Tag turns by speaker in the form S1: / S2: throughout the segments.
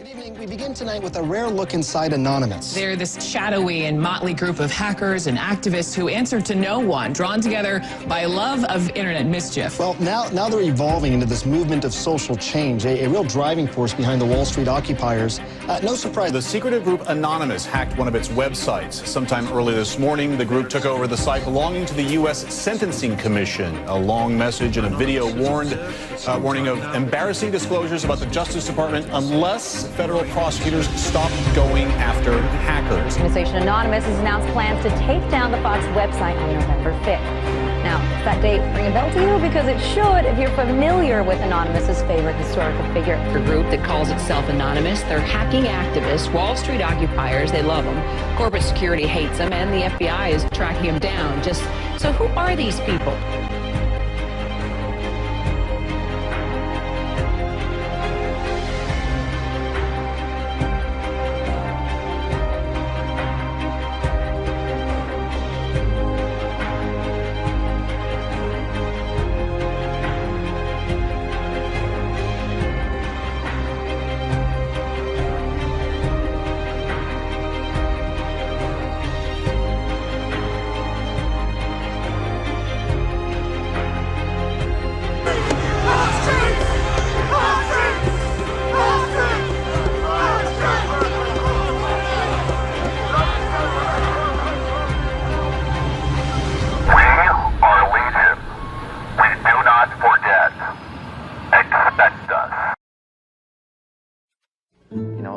S1: Good evening. We begin tonight with a rare look inside Anonymous.
S2: They're this shadowy and motley group of hackers and activists who answer to no one, drawn together by love of internet mischief.
S1: Well, now they're evolving into this movement of social change, a real driving force behind the Wall Street occupiers. No surprise.
S3: The secretive group Anonymous hacked one of its websites. Sometime early this morning, the group took over the site belonging to the U.S. Sentencing Commission. A long message and a video warning of embarrassing disclosures about the Justice Department unless federal prosecutors stop going after hackers.
S4: Organization Anonymous has announced plans to take down the Fox website on November 5th. Now, does that date ring a bell to you? Because it should if you're familiar with Anonymous's favorite historical figure.
S5: A group that calls itself Anonymous. They're hacking activists, Wall Street occupiers. They love them. Corporate security hates them, and the FBI is tracking them down. So who are these people?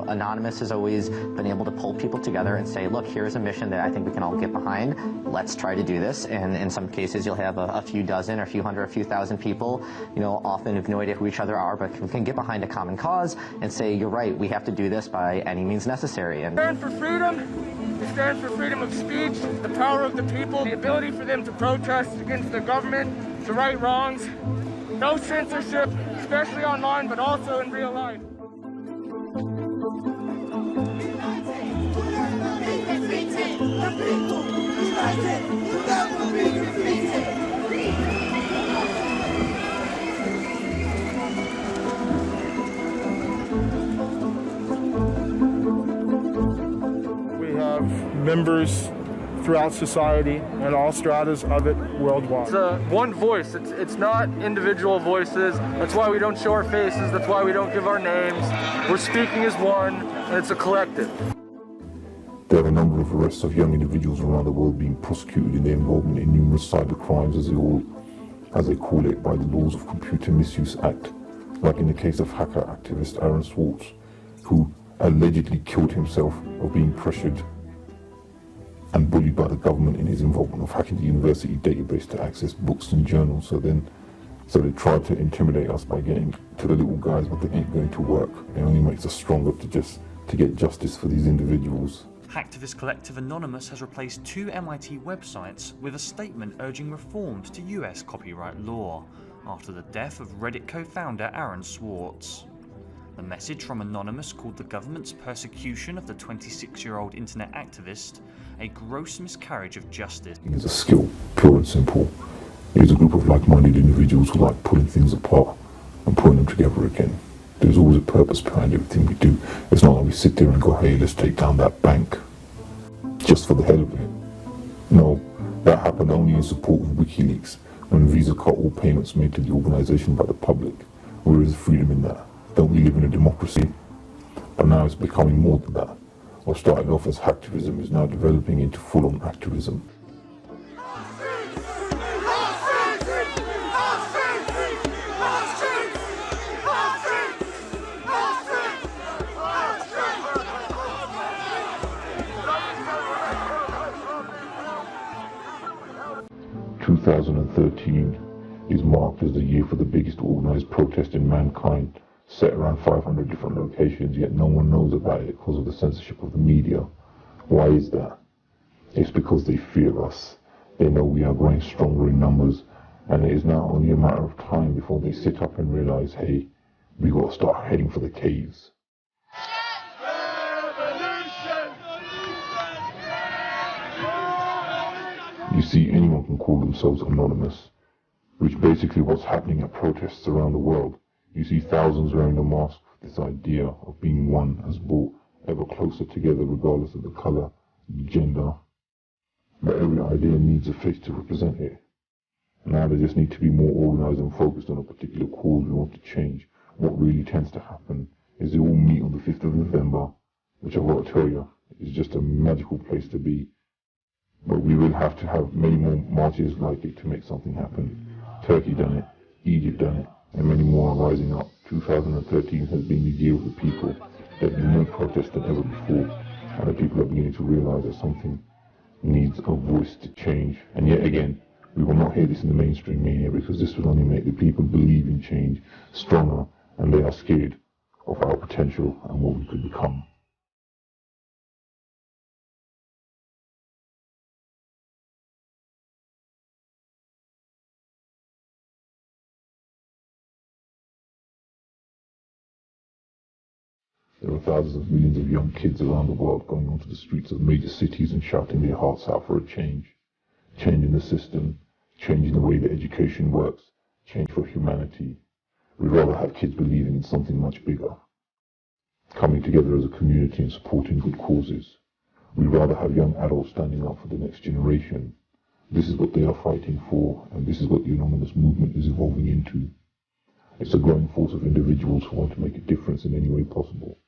S6: Anonymous has always been able to pull people together and say, look, here's a mission that I think we can all get behind. Let's try to do this. And in some cases, you'll have a few dozen, or a few hundred, a few thousand people, often have no idea who each other are, but can get behind a common cause and say, you're right, we have to do this by any means necessary.
S7: And stand for freedom. We stand for freedom of speech, the power of the people, the ability for them to protest against the government, to right wrongs, no censorship, especially online, but also in real life.
S8: We have members throughout society and all stratas of it worldwide.
S7: It's one voice. It's not individual voices. That's why we don't show our faces. That's why we don't give our names. We're speaking as one, and it's a collective.
S9: There are a number of arrests of young individuals around the world being prosecuted in their involvement in numerous cyber crimes, as they call it, by the Laws of Computer Misuse Act, like in the case of hacker activist Aaron Swartz, who allegedly killed himself of being pressured and bullied by the government in his involvement of hacking the university database to access books and journals. So they tried to intimidate us by getting to the little guys, but they ain't going to work. It only makes us stronger to get justice for these individuals.
S10: Hacktivist collective Anonymous has replaced 2 MIT websites with a statement urging reforms to US copyright law after the death of Reddit co-founder Aaron Swartz. The message from Anonymous called the government's persecution of the 26-year-old internet activist a gross miscarriage of justice.
S9: It's a skill, pure and simple. It is a group of like-minded individuals who like pulling things apart and putting them together again. There's always a purpose behind everything we do. It's not like we sit there and go, hey, let's take down that bank just for the hell of it. No, that happened only in support of WikiLeaks, when Visa cut all payments made to the organization by the public. Where is the freedom in that? Don't we live in a democracy? But now it's becoming more than that. What started off as hacktivism is now developing into full-on activism. "2013 is marked as the year for the biggest organized protest in mankind, set around 500 different locations, yet no one knows about it because of the censorship of the media. Why is that? It's because they fear us. They know we are growing stronger in numbers, and it is now only a matter of time before they sit up and realize, hey, we got to start heading for the caves." You see, anyone can call themselves anonymous, which basically what's happening at protests around the world. You see thousands wearing the mask, This idea of being one has brought ever closer together regardless of the colour, gender, but every idea needs a face to represent it. Now they just need to be more organised and focused on a particular cause we want to change. What really tends to happen is they all meet on the 5th of November, which I've got to tell you is just a magical place to be. But we will have to have many more marches like it to make something happen. Turkey done it, Egypt done it, and many more are rising up. 2013 has been the year of the people. There have been more protests than ever before, and the people are beginning to realise that something needs a voice to change. And yet again, we will not hear this in the mainstream media because this will only make the people believe in change stronger, and they are scared of our potential and what we could become. There are thousands of millions of young kids around the world going onto the streets of major cities and shouting their hearts out for a change. Change in the system, change in the way that education works, change for humanity. We'd rather have kids believing in something much bigger, coming together as a community and supporting good causes. We'd rather have young adults standing up for the next generation. This is what they are fighting for, and this is what the Anonymous movement is evolving into. It's a growing force of individuals who want to make a difference in any way possible.